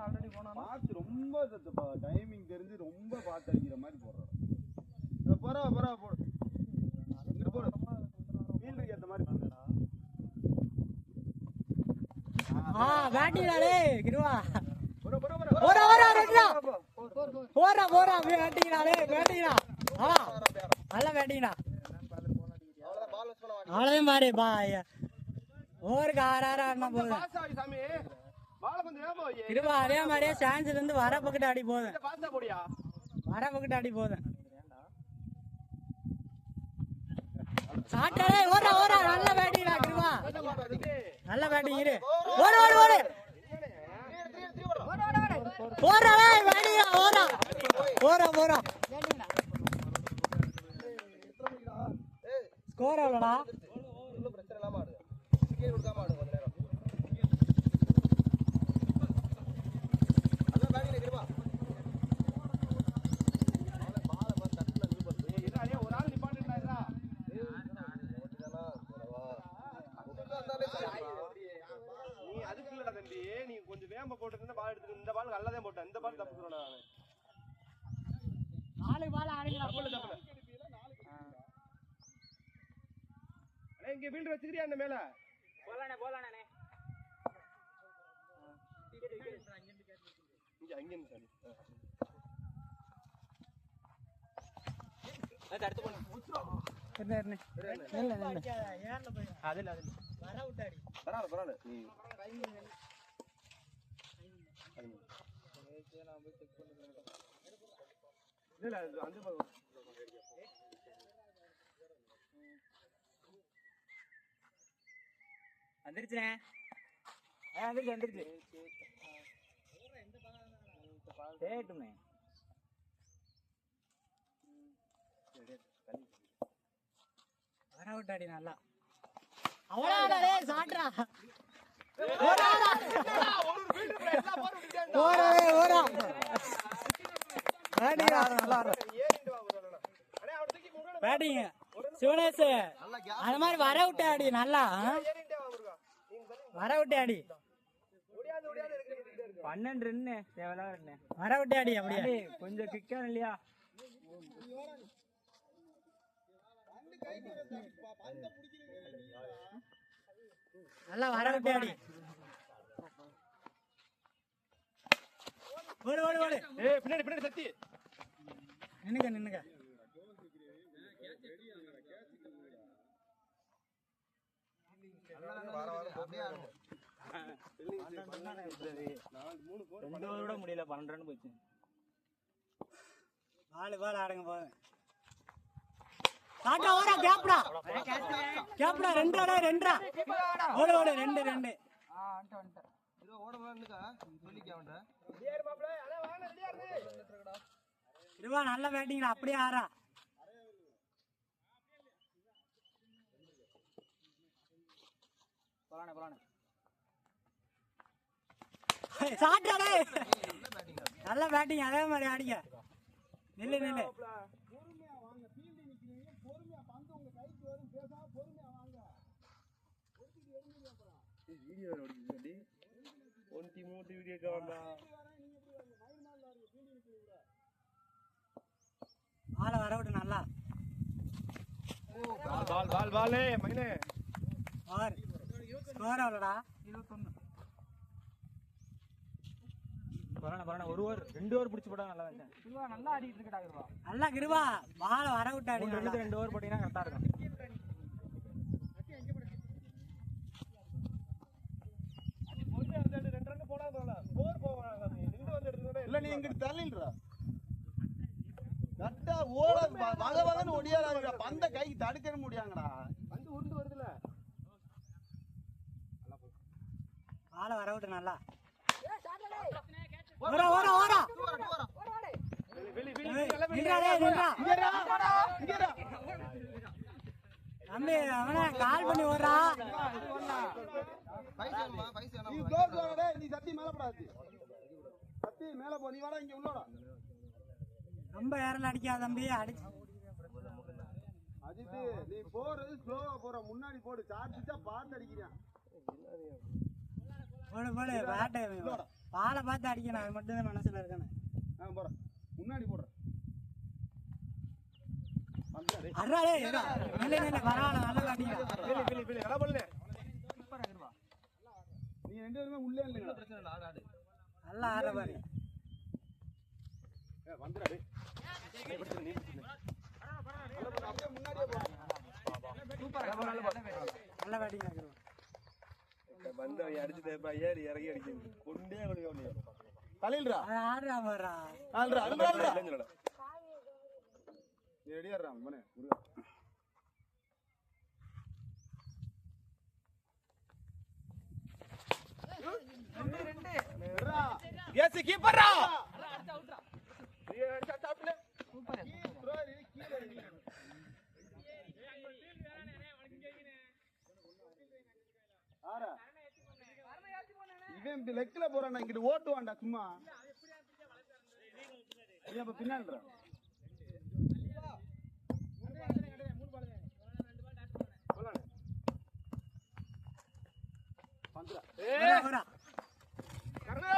Already போனா பார்த்து ரொம்ப டைமிங் தெரிஞ்சு ரொம்ப பார்த்து அடிக்கிற மாதிரி போடுறோம். போறா போடு இங்கிட்டு போடு ஃபீல்டுக்கு ஏற்ற மாதிரி போடுறா. பேட்டிங்டா டேய் கிருவா போறா ரெண்டா போறா பேட்டிங்டா டேய் பேட்டிங்டா நல்ல பேட்டிங்டா அவ்வளவு மாதிரி பாய் ஓவருக்கு 6 ஆடினா போதும் கிருவா. அதே மாதிரியே சான்ஸ்ல இருந்து வர பக்கத்து அடி போதும் வர பக்கத்து அடி போதும். சாட்டே ஓரா நல்ல பேட்டிங்டா கிருவா நல்ல பேட்டிங் இரு ஓடு போறா பேட்டிங்கா போறா ஸ்கோர் எவ்வளோடா? நீ கொஞ்சம் வேம்ப போட்டு பால் எடுத்து இந்த பால் நல்லதான் போட்டேன். இந்த பால் தப்பு சொல்றேன். 4 பால் ஆடுங்களா? இங்க ஃபீல்ட் வச்சிருக்கியா அந்த மேல? போலானே இங்க அங்க நின்னு அடுத்து போலாம். என்ன அதுல வர விட்டாடி பரவாயில்ல இல்ல அந்த வந்துருச்சுனே வந்துருச்சு கேட்டுமே வர விட்டாடி நல்லா அவ்வளோ சாட்ரா பேட்டிங் சிவனேஷ் அந்த மாதிரி வர விட்டாடி நல்லா வர விட்டாடி 12 ரன்னு தேவையில்ல வர விட்டாடி அப்படியே கொஞ்சம் கிக்கா இல்லையா? நல்லா வர விட்டாடி ஓடு பின்னாடி சத்தி நின்னுங்க முடியல 12 ரன் போச்சு. 4 பால் ஆடுங்க போதும். சாட்டா ஓடா கேப்டா 2 ஓடு 2 இருவா நல்ல பேட்டிங் அப்படியே ஆறா போலானே சாட்டாடே நல்ல பேட்டிங் அதே மாதிரி ஆடிங்க. நில்லு ஆள வர விட்டு நல்லா பால் மைனே ஸ்கோர் அவ்வளோடா 21. பரவாயில்ல 1 ஓவர் 2 ஓவர் பிடிச்சி போட்டா நல்லா தான். கிருவா நல்லா ஆடிட்டு இருக்கடா கிருவா. நல்லா கிருவா பால வர விட்டு ஆடி 2 ஓவர் போட்டீங்கன்னா கரெக்டா இருக்கும். இல்ல நீ இங்கிட்டு தள்ளிடுறா கரெக்டா ஓட வகன்னு ஒடியாராங்கடா. பந்த கைக்கு தடுக்க முடியாங்கடா. வந்து உருண்டு வருதுல பால வர விட்டு நல்லா ஓடா தம்பி அவன கால் பண்ணி ஓடுறா. நீ சத்தி மேல போடாது. சத்தி மேல போ. நீ வாடா இங்க உள்ளோடா. ரொம்ப ஏறல அடிக்காத தம்பி அடிச்சு அஜித் நீ போறது ஸ்லோவா போற. முன்னாடி போடு. சார்ஜா பார்த்து அடிக்கிறான். போடு பேட்டை பாலை பார்த்து அடிக்கணும், அது மட்டும் தான் மனசுல இருக்கணும். போறேன் முன்னாடி போடுறேன். அட்ரா டேய், இல்ல இல்ல பரவாயில்ல, நல்லா அடிக்கலாம். நல்லா போடுங்க. நீ 2 பேருமே உள்ளே இல்லைங்களா? நல்லா ஆடுற பாரு. வந்துடா டேய். அப்படியே முன்னாடியே போ. நல்லா பேட்டிங் ஆடுறோம். வந்து அடிச்சு ஏறி இறங்கி அடிக்குது. கொண்டே கொண்டு தலையில்ரா. அது ஆடுறா பாருடா. ஆல்ரா ஆல்ரா. சொல்லடா. நீ ரெடியா இருடா மனே. முருகா. எஸ் கீப்பர்ரா. அடிச்சா அவுட்ரா. நீ அடிச்சா டாப்ல. சூப்பர். ப்ரோ இது கீழ அடி. ஆரா. இவன் லெக்ல போறானே, இங்க ஓட்டுவான்டா சும்மா. நீ அப்ப பின்னாடிடா. வந்துடா. வரா வரா. கர்ணா.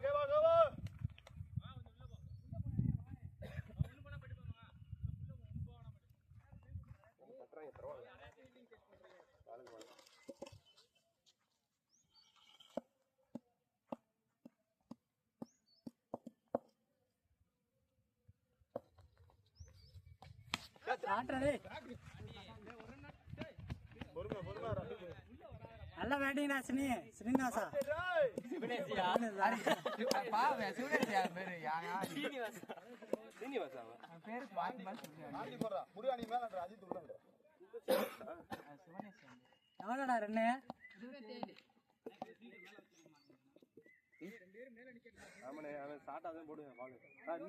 கேவா. ஆடுறா டேய். பொறுமை நல்ல பேட்டிங்டா ஸ்ரீனிவாசா. ஆண்டி போடுறா. முருகா நீ மேலடா, அஜித் உள்ளடா. எவ்வளோடா ரெண்டு? ஆமாண்ணே, அவன் ஸ்டார்ட் ஆதான் போடுவேன் பாலு.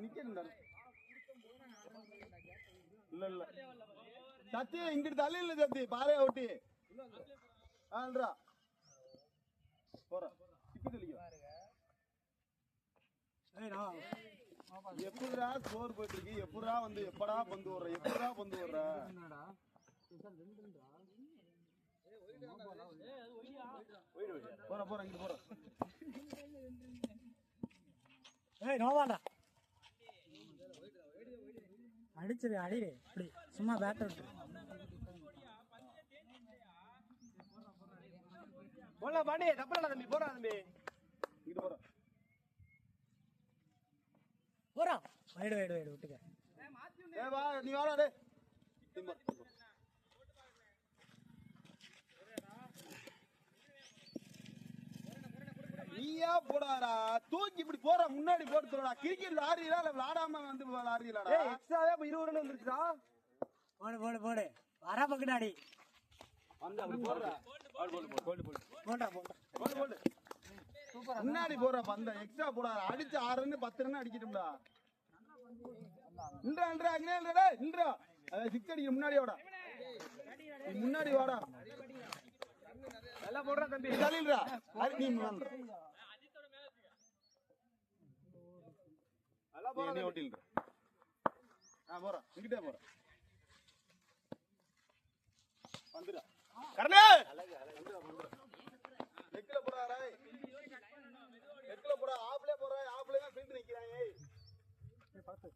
நிக்கணும்டா. இல்ல சத்தி இங்கிட்டு தள்ளி இல்ல சத்தி பாறைய ஒட்டி. ஆல்ரா போறா. இப்படி தெளிக்க. எப்படா ஸ்கோர் போயிட்டு இருக்கு? எப்படா வந்து எப்படா பந்து வர்ற? எப்படா பந்து வர்ற? போற இங்க போற. ஏய் நோவாடா. அடிச்சிரு அடிரு. இப்படி சும்மா பேட் விட்டு. போடா பாண்டி, தப்புடா தம்பி, போடா தம்பி. இங்க போற. போடா. வைடு விட்டுக்க. ஏய் வா நீ வாடா டேய். டிம்பர். நீயா போடாடா. தூக்கி இப்படி போற, முன்னாடி போட்டு போடா. கிரிக்கெட் ஆடுறீங்களா இல்ல விளையாடாம வந்து ஆடுறீங்களாடா? ஏய் எக்ஸ்ட்ராவே இப்ப 20 ரன் வந்துருச்சுடா. போடு. வரா பக்கடாடி. வந்து அப்படி போடுறா. போடு. சூப்பர். முன்னாடி போற பந்த எக்ஸ்ட்ரா போடாத. அடிச்சு 6 ரன் 10 ரன் அடிக்கட்டும்டா. இன்றா டேய் இன்றா. அத 6 அடிக்க முன்னாடி வாடா. நீ முன்னாடி வாடா. நல்லா போடுறா தம்பி. தள்ளிடுறா. நீ முன்னாடி. நல்லா போறா நீ ஓட்டில்றா. போறா. இங்கிட்டே போறா. வந்துடா. கர்ணா. லெக்ல போடாடா. லெக்ல போடா. ஆப்ல போறா. ஆப்ல தான் ஃபீல்ட் நிக்கறான். ஏய் பாத்து.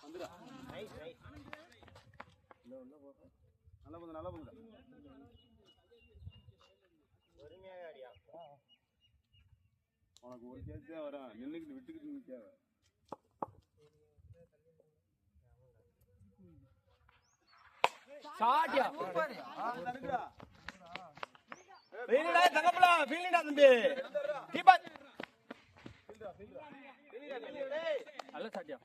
வந்துடா. ரைட். இல்ல போறா. நல்லா போகுது. பொறுமையா ஆடியா. உனக்கு ஒரு கேட்ச் தான் வரும். நின்னுக்கிட்டு விட்டுக்கிட்டு நிக்காத. ஷாட்யா. சூப்பர். தடுக்குடா. ஃபீல்டா தங்கப்பல, ஃபீல்டா தம்பி. கீப்பர். ஃபீல்டா. டேய். நல்ல ஷாட்யா.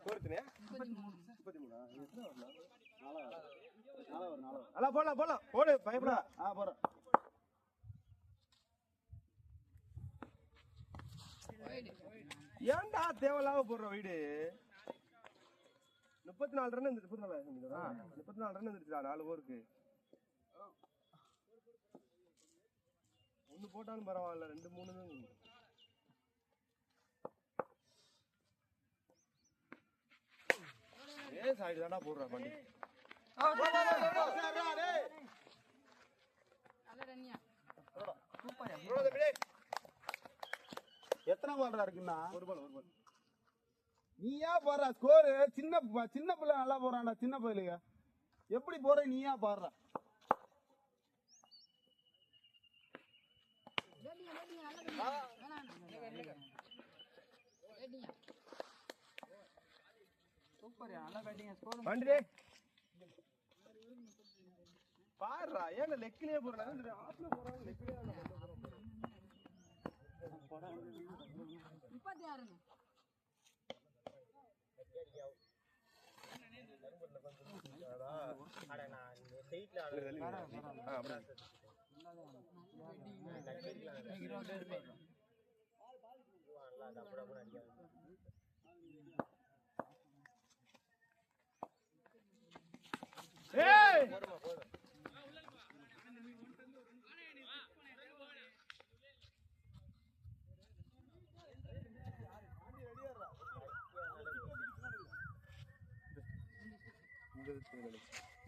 போடுறேனே. 33. எத்தனை வரல? 4 வரும். நல்லா போடலாம். போடு பயப்படா. போற. ஏன்டா தேவலாம போடுற வீடு? 34 ரன் வந்துச்சு. 34 ரன் வந்துச்சுடா 4 ஓவருக்கு. ஒன்னு போட்டாலும் பரவாயில்ல, 2 3 தான். சைடு தான்டா போடுறா பண்ணி. எத்தனை பால்ரா இருக்குன்னா? ஒரு பால். நீயா போடுற ஸ்கோரு? சின்ன பிள்ளை நல்லா போறான்டா. சின்ன பையலுங்க எப்படி போற? நீயா பாடுற? பாடுறா. ஏன் லெக்கிலே போறாங்க? ஆப்ல போறாங்க. லெக்கிலே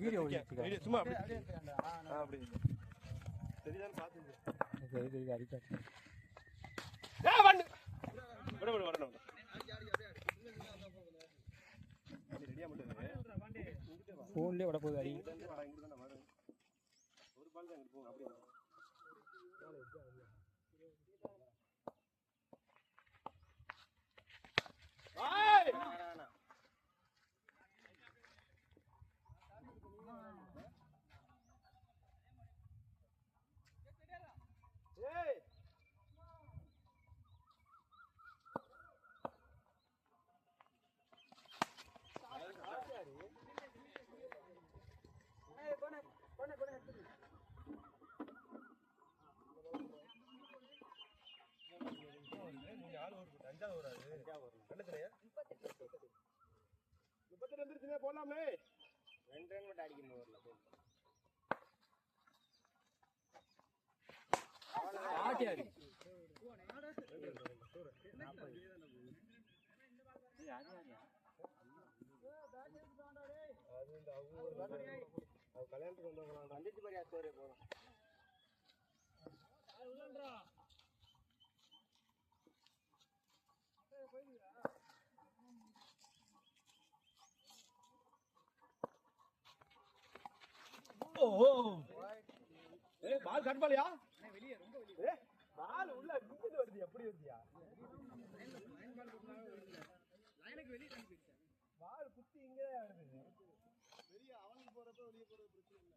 வீடியோ சும்மா அப்படி சரிதான் பாத்துங்க. போன்லயே விட போகுது அடி. ஒரு பால் தான் போகும். அப்படியே போலாமே. 2 ரன் மட்டும் அடிக்கணும். ஆட்டியாடி கல்யாணத்துக்கு வந்தவங்க வந்துச்சு பாரியா ஸ்டோரி போறோம். பால் கட் பாலியா? வெளியே ரொம்ப வெளியே. பால் உள்ள குதிச்சு வருது. எப்படி வருதியா? லைனுக்கு வெளியே தள்ளி போயிடுச்சு. பால் குத்தி இங்கே வருது. வெளியே அவனுக்கு போறப்ப வெளியே போறது பிரச்சனை இல்ல.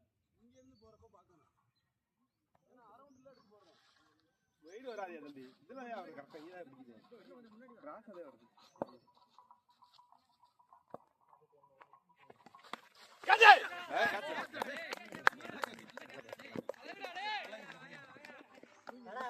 இங்க இருந்து போறப்ப பார்க்கணும். ஏன்னா அரவுண்ட்ல எடுத்து போறோம். வெயில் வராதே தம்பி. இதெல்லாம் அவர் கரெக்ட்டா இங்க தான் பிடிக்குது. கிராஸ் அதே வருது. கஜே நல்லா